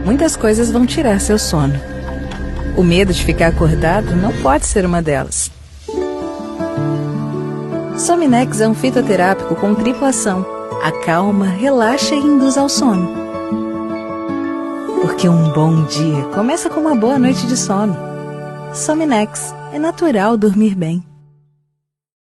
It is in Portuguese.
Muitas coisas vão tirar seu sono. O medo de ficar acordado não pode ser uma delas. Sominex é um fitoterápico com tripla ação. Acalma, relaxa e induz ao sono. Porque um bom dia começa com uma boa noite de sono. Sominex, é natural dormir bem.